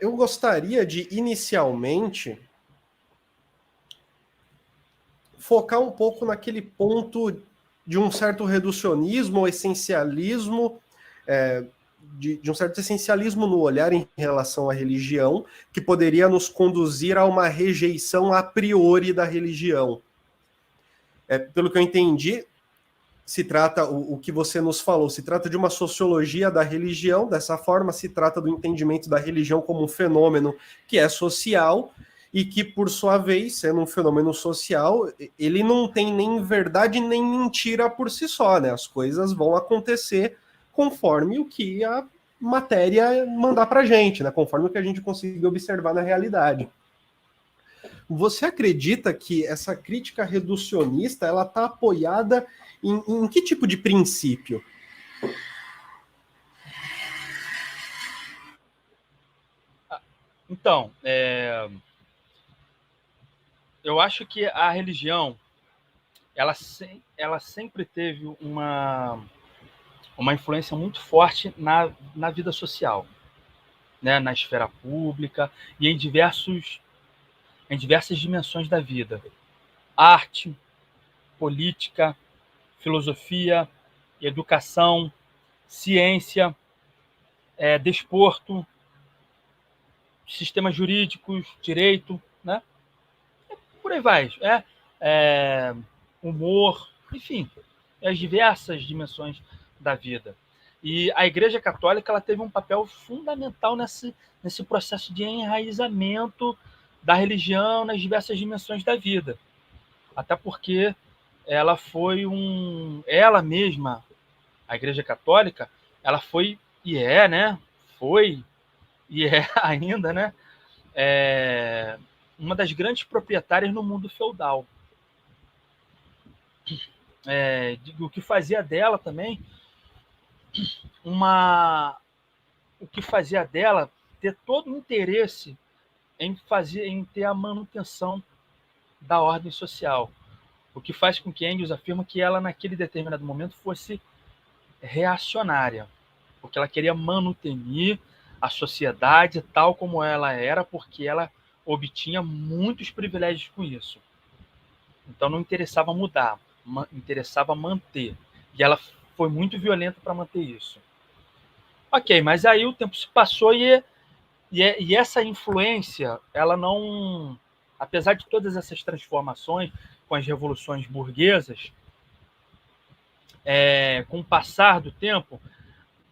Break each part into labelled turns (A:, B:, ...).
A: Eu gostaria de, inicialmente, focar um pouco naquele ponto de um certo reducionismo ou essencialismo, de um certo essencialismo no olhar em relação à religião, que poderia nos conduzir a uma rejeição a priori da religião. Pelo que eu entendi, se trata, o que você nos falou, se trata de uma sociologia da religião, dessa forma se trata do entendimento da religião como um fenômeno que é social e que, por sua vez, sendo um fenômeno social, ele não tem nem verdade nem mentira por si só, né? As coisas vão acontecer conforme o que a matéria mandar pra gente, né? Conforme o que a gente conseguir observar na realidade. Você acredita que essa crítica reducionista ela está apoiada em que tipo de princípio?
B: Então, eu acho que a religião ela sempre teve uma influência muito forte na vida social, né? Na esfera pública e em diversas dimensões da vida. Arte, política, filosofia, educação, ciência, desporto, sistemas jurídicos, direito, né? Por aí vai. Humor, enfim, as diversas dimensões da vida. E a Igreja Católica ela teve um papel fundamental nesse processo de enraizamento da religião nas diversas dimensões da vida. Até porque ela mesma, a Igreja Católica, ela foi e é, né? Foi e é ainda, né? Uma das grandes proprietárias no mundo feudal. O que fazia dela também o que fazia dela ter todo o interesse em ter a manutenção da ordem social, o que faz com que Engels afirma que ela naquele determinado momento fosse reacionária, porque ela queria manutenir a sociedade tal como ela era, porque ela obtinha muitos privilégios com isso. Então não interessava mudar, interessava manter. E ela foi muito violenta para manter isso. Ok, mas aí o tempo se passou e essa influência, ela não. Apesar de todas essas transformações com as revoluções burguesas, com o passar do tempo,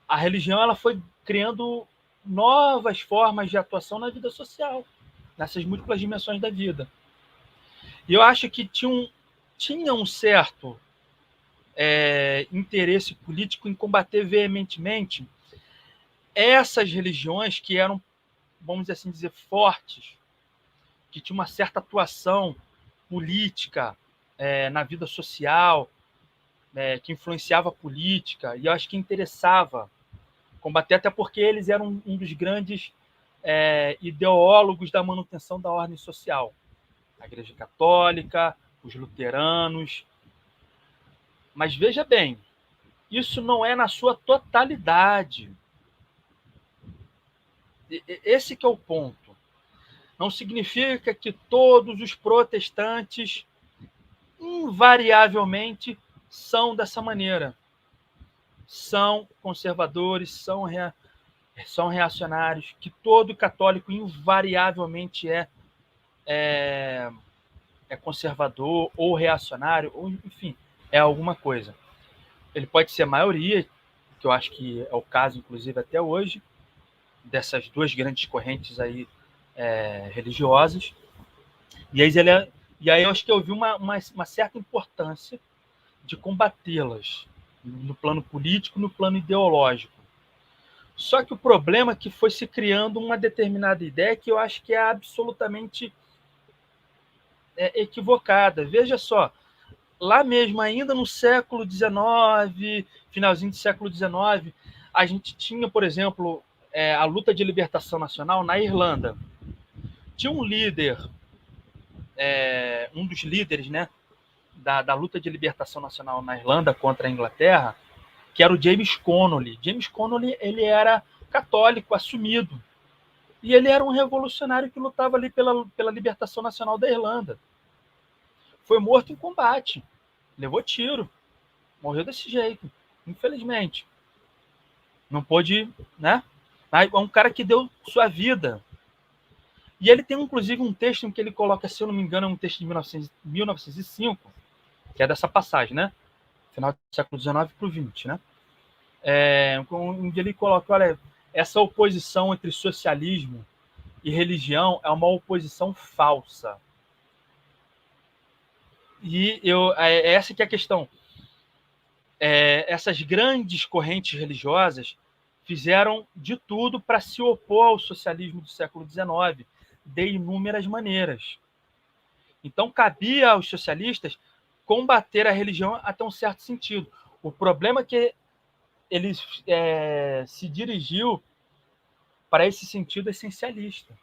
B: a religião ela foi criando novas formas de atuação na vida social, nessas múltiplas dimensões da vida. E eu acho que tinha um certo interesse político em combater veementemente essas religiões que eram, vamos assim dizer, fortes, que tinham uma certa atuação política na vida social, que influenciava a política, e eu acho que interessava combater, até porque eles eram um dos grandes ideólogos da manutenção da ordem social. A Igreja Católica, os luteranos. Mas veja bem, isso não é na sua totalidade. Esse que é o ponto. Não significa que todos os protestantes invariavelmente são dessa maneira. São conservadores, são reacionários, que todo católico invariavelmente é conservador ou reacionário, ou enfim, é alguma coisa. Ele pode ser a maioria, que eu acho que é o caso, inclusive, até hoje, dessas duas grandes correntes aí religiosas. E aí eu acho que eu vi uma certa importância de combatê-las no plano político, no plano ideológico. Só que o problema é que foi se criando uma determinada ideia que eu acho que é absolutamente equivocada. Veja só, lá mesmo, ainda no século XIX, finalzinho do século XIX, a gente tinha, por exemplo, a luta de libertação nacional na Irlanda. Tinha um líder, um dos líderes, né, da luta de libertação nacional na Irlanda contra a Inglaterra, que era o James Connolly. James Connolly, ele era católico assumido. E ele era um revolucionário que lutava ali pela libertação nacional da Irlanda. Foi morto em combate, levou tiro, morreu desse jeito, infelizmente. Não pôde, né? É um cara que deu sua vida. E ele tem, inclusive, um texto em que ele coloca, se eu não me engano, é um texto de 1905, que é dessa passagem, né? Final do século XIX para o XX, né? Onde ele coloca, olha, essa oposição entre socialismo e religião é uma oposição falsa. E essa que é a questão. Essas grandes correntes religiosas fizeram de tudo para se opor ao socialismo do século XIX, de inúmeras maneiras. Então, cabia aos socialistas combater a religião até um certo sentido. O problema é que ele se dirigiu para esse sentido essencialista.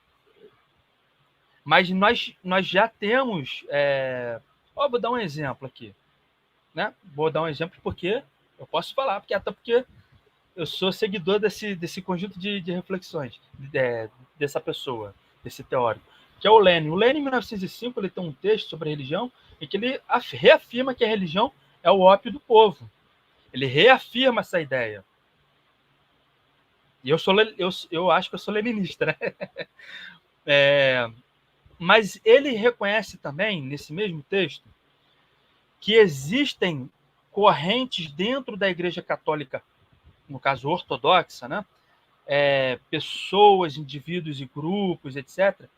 B: Mas nós já temos... vou dar um exemplo aqui. Né? Vou dar um exemplo porque eu posso falar, até porque eu sou seguidor desse conjunto de reflexões dessa pessoa, desse teórico, que é o Lenin. O Lenin, em 1905, ele tem um texto sobre a religião em que ele reafirma que a religião é o ópio do povo. Ele reafirma essa ideia. E eu acho que eu sou leninista, né? Mas ele reconhece também, nesse mesmo texto, que existem correntes dentro da Igreja Católica, no caso ortodoxa, né? Pessoas, indivíduos e grupos, etc.,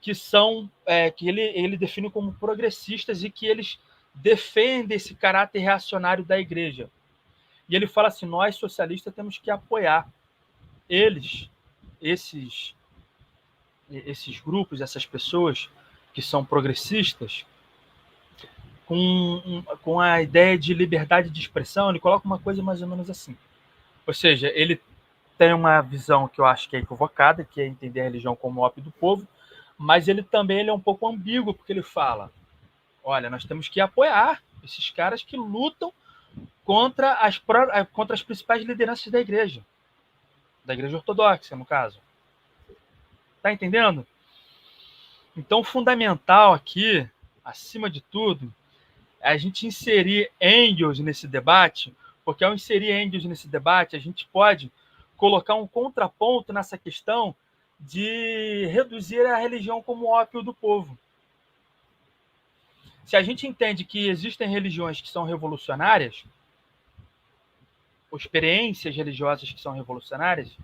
B: que são que ele define como progressistas e que eles defendem esse caráter reacionário da Igreja. E ele fala assim: nós socialistas temos que apoiar esses grupos, essas pessoas que são progressistas, com a ideia de liberdade de expressão. Ele coloca uma coisa mais ou menos assim. Ou seja, ele tem uma visão que eu acho que é equivocada, que é entender a religião como ópio do povo, mas ele também é um pouco ambíguo, porque ele fala: olha, nós temos que apoiar esses caras que lutam contra as principais lideranças da igreja ortodoxa, no caso. Tá entendendo? Então, o fundamental aqui, acima de tudo, é a gente inserir Engels nesse debate, porque ao inserir Engels nesse debate, a gente pode colocar um contraponto nessa questão de reduzir a religião como ópio do povo. Se a gente entende que existem religiões que são revolucionárias, ou experiências religiosas que são revolucionárias,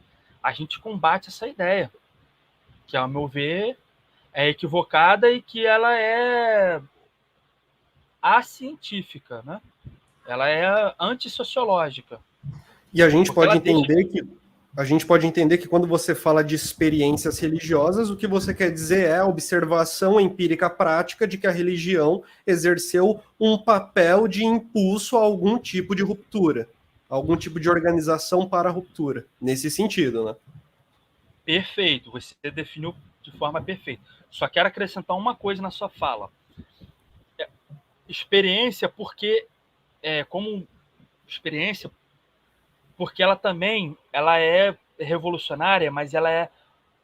B: a gente combate essa ideia, que, ao meu ver, é equivocada e que ela é acientífica, né? Ela é antissociológica.
A: E a gente pode entender que quando você fala de experiências religiosas, o que você quer dizer é a observação empírica prática de que a religião exerceu um papel de impulso a algum tipo de ruptura, algum tipo de organização para a ruptura, nesse sentido, né?
B: Perfeito, você definiu de forma perfeita. Só quero acrescentar uma coisa na sua fala. Experiência, porque como experiência, porque ela também é revolucionária, mas ela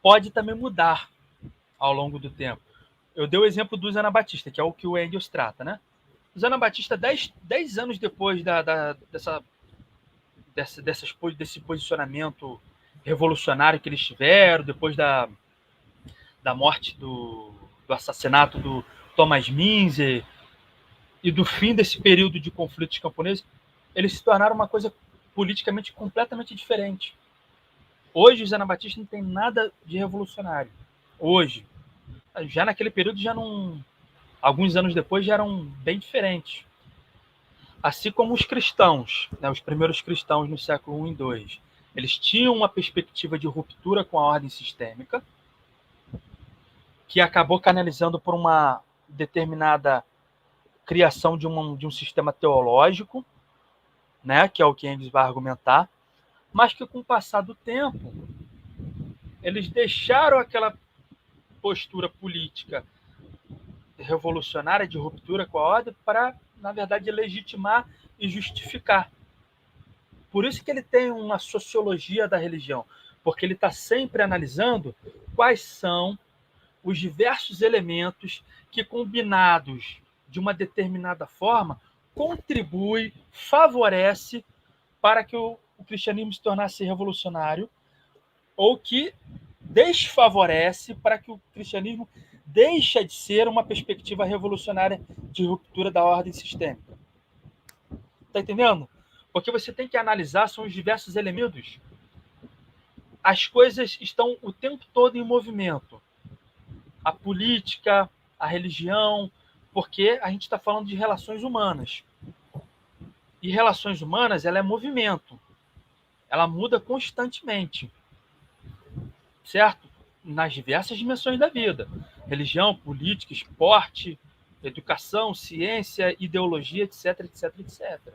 B: pode também mudar ao longo do tempo. Eu dei o exemplo do Anabatista, que é o que o Engels trata, né? O Anabatista, 10 anos depois desse posicionamento revolucionário que eles tiveram, depois da morte do assassinato do Thomas Minzer e do fim desse período de conflitos camponeses, eles se tornaram uma coisa politicamente completamente diferente. Hoje, os anabatistas não tem nada de revolucionário. Hoje. Já naquele período, já não... Alguns anos depois, já eram bem diferentes. Assim como os cristãos, né, os primeiros cristãos no século I e II, eles tinham uma perspectiva de ruptura com a ordem sistêmica, que acabou canalizando por uma determinada criação de um sistema teológico, né, que é o que Engels vai argumentar, mas que, com o passar do tempo, eles deixaram aquela postura política revolucionária de ruptura com a ordem para, na verdade, legitimar e justificar. Por isso que ele tem uma sociologia da religião, porque ele está sempre analisando quais são os diversos elementos que, combinados de uma determinada forma, contribui, favorece para que o cristianismo se tornasse revolucionário, ou que desfavorece para que o cristianismo deixe de ser uma perspectiva revolucionária de ruptura da ordem sistêmica. Está entendendo? Porque você tem que analisar, são os diversos elementos. As coisas estão o tempo todo em movimento. A política, a religião, porque a gente está falando de relações humanas. E relações humanas, ela é movimento. Ela muda constantemente. Certo? Nas diversas dimensões da vida. Religião, política, esporte, educação, ciência, ideologia, etc, etc, etc.